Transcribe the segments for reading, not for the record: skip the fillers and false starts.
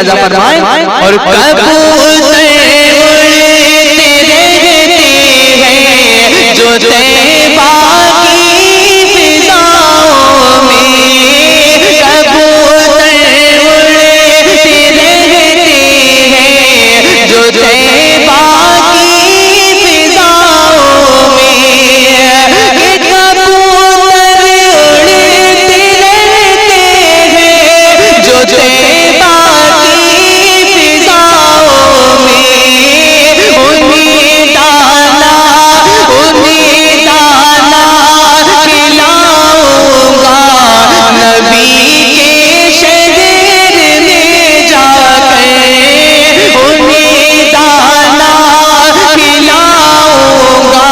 ملاحظہ فرمائیں اور جو طیبہ کی فضاؤں میں کبوتر اڑتے رہتے ہیں، جو طیبہ کی فضاؤں میں یہ کبوتر اڑتے رہتے ہیں، جو طیبہ کی فضاؤں میں انہیں دانا کھلاؤں گا نبی کے شہر میں جا کر، انہیں دانا کھلاؤں گا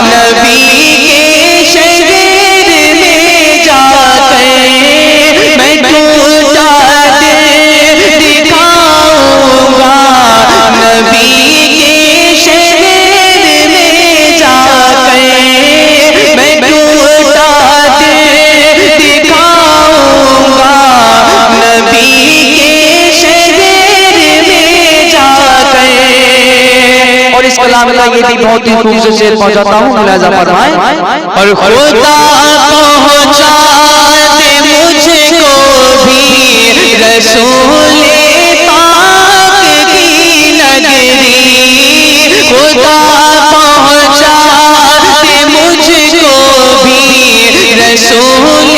نبی کے شہر میں جا کر، میں ٹوٹا دل دکھاؤں گا نبی کے شہر میں جا کر، میں ٹوٹا دل دکھاؤں گا نبی کے شہر میں جا کر۔ اور اس کلام کا یہ بھی بہت ہی خوبصورت شعر پہنچاتا ہوں، ملاحظہ فرمائیں اور خدا پہنچا دے مجھ کو بھی رسول پاک کی نگری، خدا پہنچا دے مجھ کو بھی رسول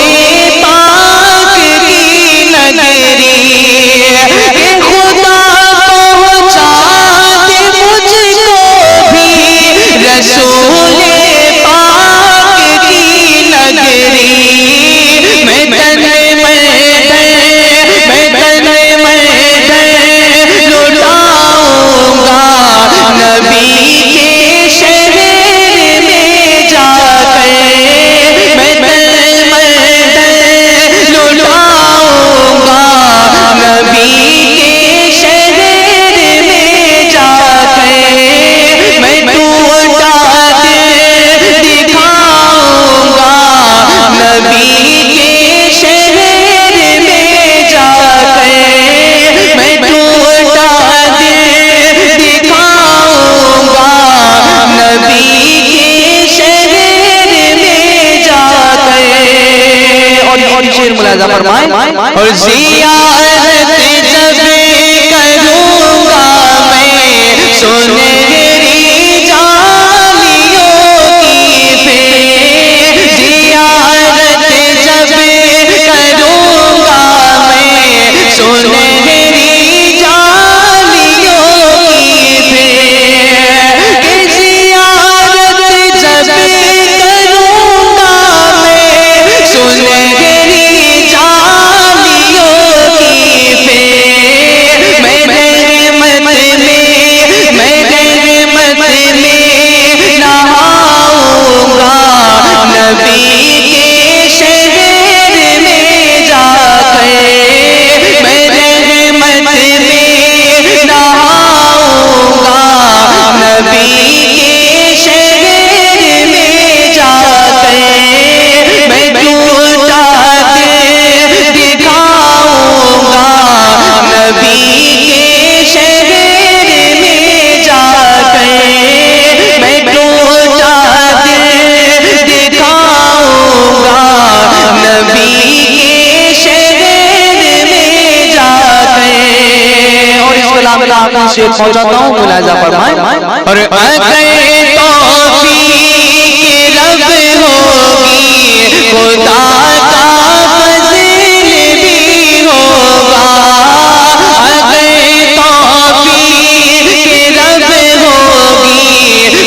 پاک کی نگری، کہ خدا پہنچا دے مجھ کو بھی رسول پاک کی نگری، میں تن لٹاؤں گا نبی کے شہر میں جا کر، میں لٹاؤں گا نبی کے شہر میں جا کر، میں ٹوٹا دل دکھاؤں گا نبی کے شہر میں جا کر، میں ٹوٹا دل دکھاؤں گا نبی کے شہر میں جا کر۔ اور شعر ملاحظہ فرمائیں اور زیارت جب کروں گا میں سنہری جالیوں کی پھر، زیارت جب کروں گا میں سنہری جالیوں کی پھر، کہ زیارت جب کروں گا میں سنہری جالیوں کی پھر، میں رحمت میں نہاؤں گا نبی کے شہر میں جا کر، میں رحمت میں نہاؤں گا نبی کے شہر میں جا کر، میں ٹوٹا دل دکھاؤں گا نبی کے شہر میں جا کر، میں ٹوٹا دل دکھاؤں گا نبی کے شہر میں جا کر۔ اور اس کلام کا آخری شعر پہنچاتا ہوں، ملاحظہ فرمائیں اور اگر توفیق رب ہوگی خدا کا فضل بھی ہوگا، اگر توفیق رب ہوگی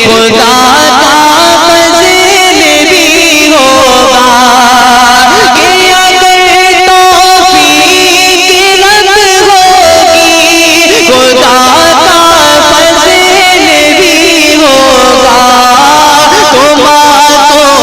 خدا کا فضل بھی ہوگا، کہ اگر توفیق رب ہوگی خدا کا فضل بھی ہوگا، تمہارا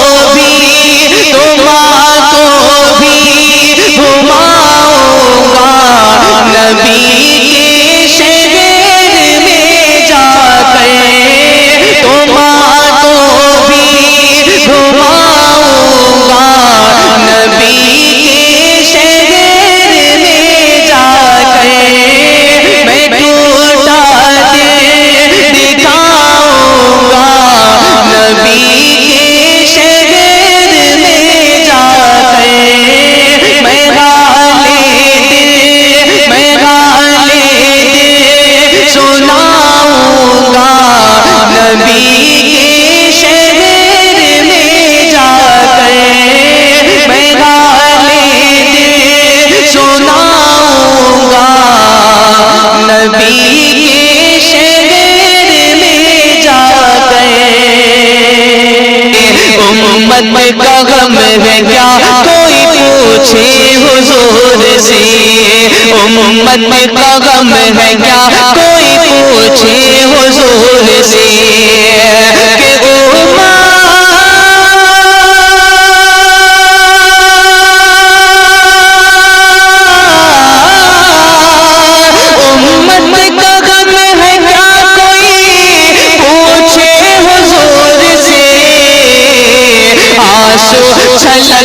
امت کا غم ہے کیا کوئی پوچھے حضور سے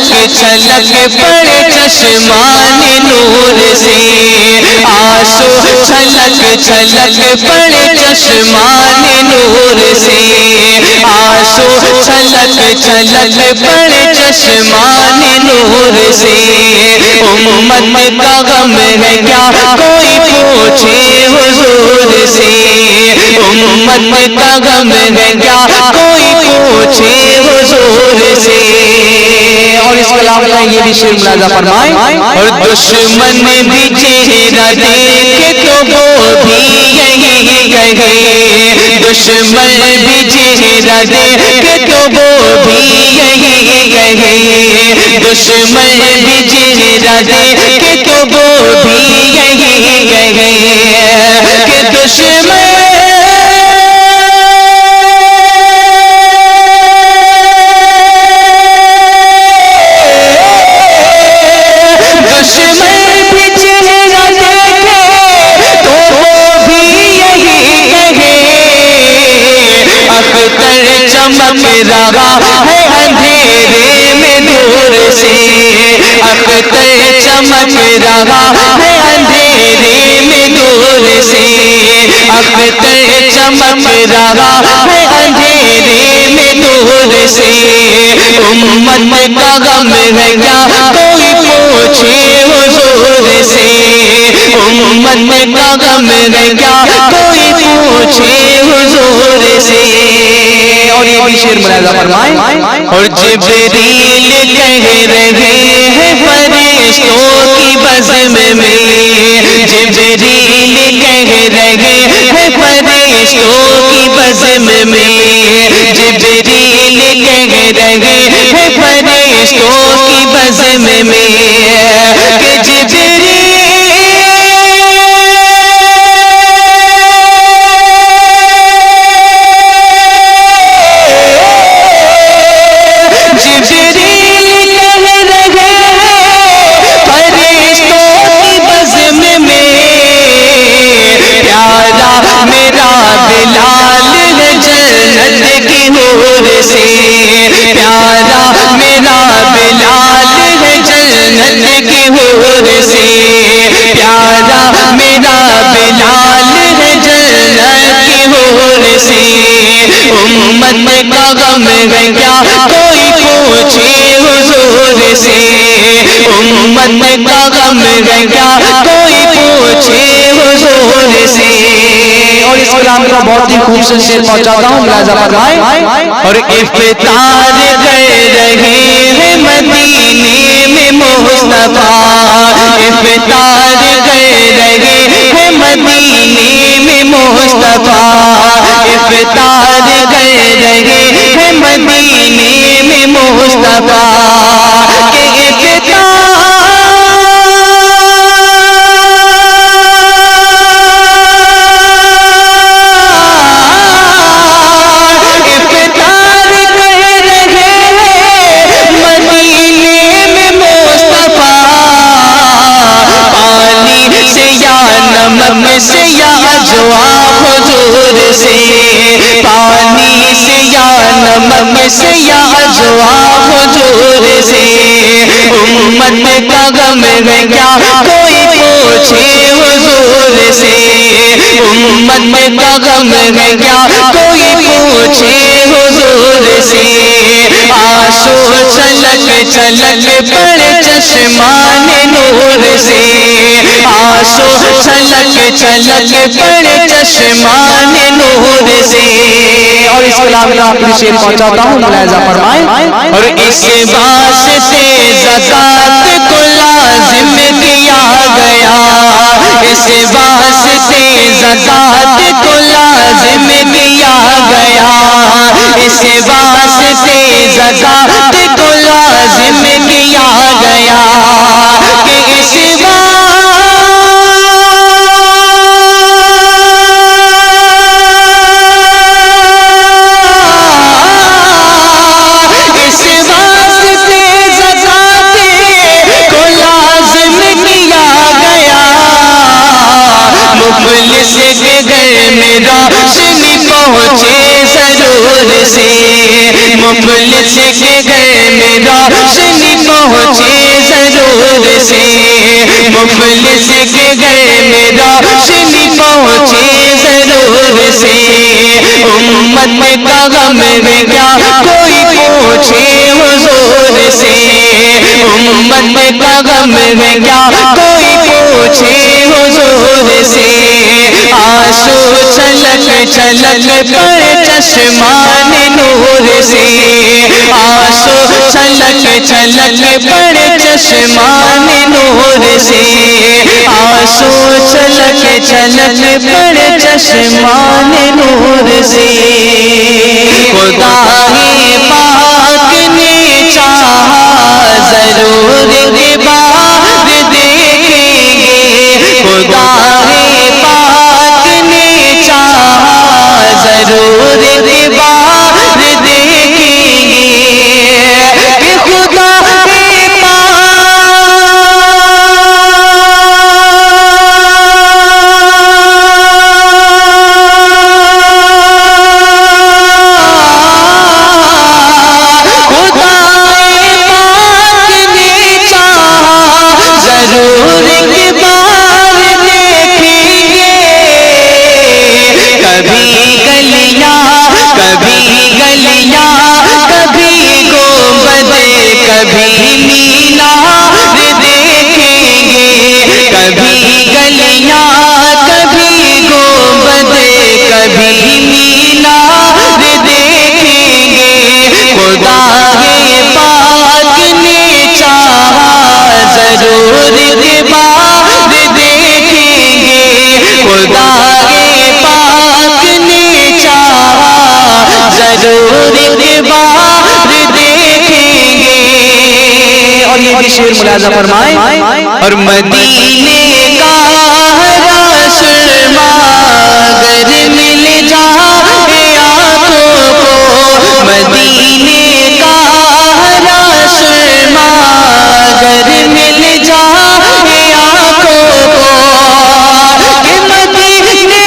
کہ چھلک پڑے چشمان نور سے آنسو چھلک پڑے چشمان نور سے آنسو چھلک پڑے چشمان نور سے امت کا غم ہے کیا کوئی پوچھے حضور سے امت کا غم ہے کیا کوئی پوچھے حضور سے اور اس کلام میں یہ بھی شعر ملاحظہ فرمائیں اور دشمن بھی چہرہ دیکھے تو وہ بھی یہی کہے دشمن بھی چہرہ دیکھے تو وہ بھی یہی کہے دشمن بھی چہرہ دیکھے تو وہ بھی یہی کہے کہ دشمن چمک رہا ہے اندھیرے میں نور سے اختر چمک رہا ہے اندھیرے میں نور سے اختر چمک رہا ہے اندھیرے میں نور سے امت کا غم ہے کیا کوئی پوچھے حضور سے امت کا غم ہے کیا کوئی پوچھے حضور سے اور یہ بھی شعر ملاحظہ فرمائیں اور جبریل کہہ رہے ہیں فرشتوں کی بزم میں جبریل کہہ رہے ہیں فرشتوں کی بزم میں جبریل کہہ رہے ہیں فرشتوں کی بزم میں کہ جبریل پیارا میرا بلال ہے جنت کی حور سے پیارا میرا بلال ہے جنت کی حور سے امت کا غم ہے کیا کوئی پوچھے حضور سے امت کا غم ہے کیا کوئی پوچھے حضور سے اور اس کلام کا بہت ہی خوبصورت شعر پہنچاتا ہوں ملاحظہ فرمائیں اور افطار کر رہے ہیں مدینے میں مصطفیٰ افطار کر رہے ہیں مدینے میں مصطفیٰ افطار کر رہے ہیں مدینے میں مصطفیٰ کہ افطار نمک سے یا جواب حضور سے پانی سے یا نمک سے یا جواب حضور سے امت کا غم ہے کیا کوئی پوچھے حضور سے امت کا غم ہے کیا کوئی پوچھے حضور سے آنسو چھلک پڑے چشمان نور سے آنسو چھلک پڑے چشمان نور سے اور اس کلام کا آخری شعر پہنچاتا ہوں ملاحظہ فرمائیں اور اس واسطے زکات کو لازم کیا گیا اس واسطے زکات کو لازم کیا گیا اس واسطے زکات کو لازم کیا گیا کہ اس واسطے پہنچے ضرور سے مفلس کے گھر میں روشنی پہنچے ضرور سے مفلس کے گھر میں روشنی پہنچے ضرور سے امت کا غم میں کیا کوئی پوچھے حضور سے امت کا غم میں کیا کوئی پوچھے حضور سے آنسو چھلک چھلک پر چشمان نور سے آنسو چھلک چھلک پر چشمان نور سے آنسو چھلک چھلک پر چشمان نور سے خدا پاک نے چاہا ضرور بار دیکھیں گے خدا پاک نے چاہا ضرور بار دیکھیں گے کہ خدا شیر ملاحظہ فرمائیں اور مدینے کا سرما گر مل جائے آنکھوں کو مدینے کا سرما گر مل جائے آنکھوں کو کہ مدینے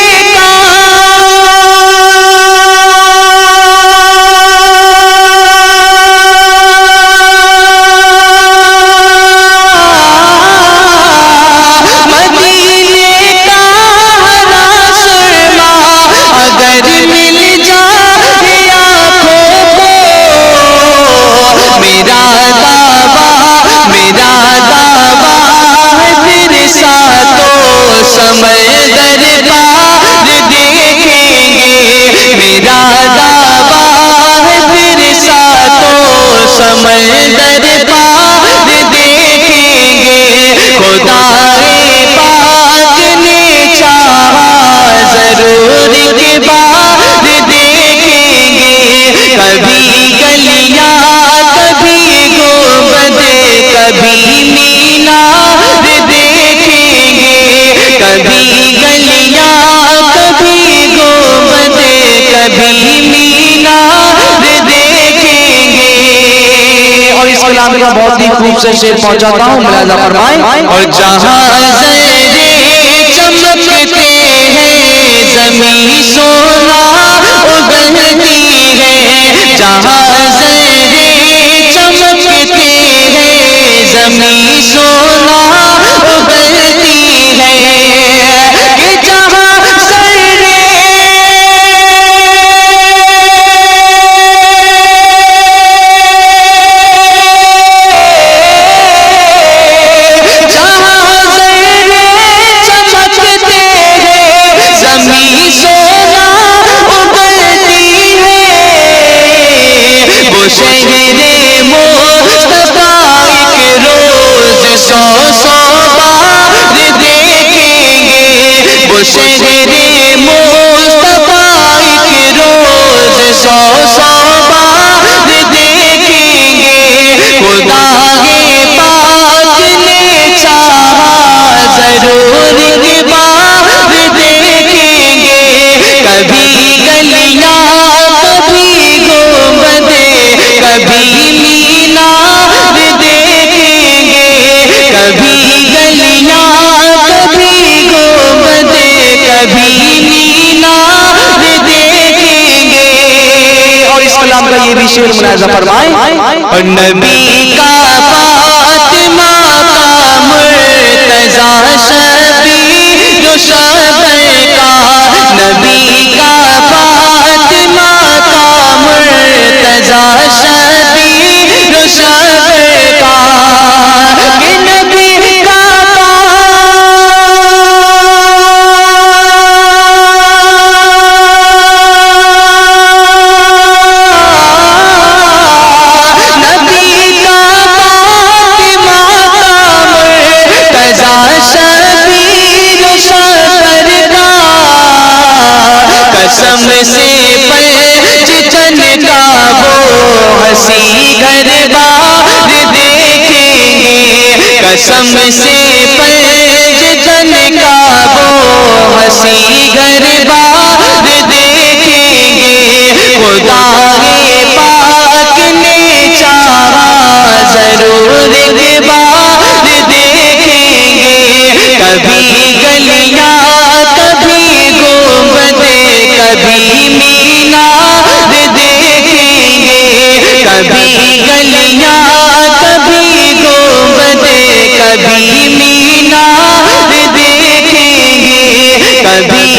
بہت ہی خوب سے شیر پہنچاتا ہوں ملاحظہ فرمائیں اور جہاں زرے چمکتے ہیں زمین سونا اگلتی ہے جہاں زرے چمکتے ہیں زمین سونا اگلتی ہے کہ جہاں شہر مصطفیٰ ایک روشن یہ بھی شعر ملاحظہ فرمائیں. اور نبی کا فاطمہ کا مرتضی شبیر و صبر کا، نبی کا فاطمہ کا مرتضی شبیر و صبر کا، کہ نبی کا قسم سے پنج تن کا وہ ہنسی گھر بار دیکھیں گے، قسم سے پنج تن کا وہ ہنسی گھر بار دیکھیں گے، خدا پاک نے چاہا ضرور ایک بار دیکھیں گے، کبھی گلیاں کبھی گنبد کبھی مینار دیکھیں گے، کبھی گلیاں کبھی گنبد کبھی مینار دیکھیں گے، کبھی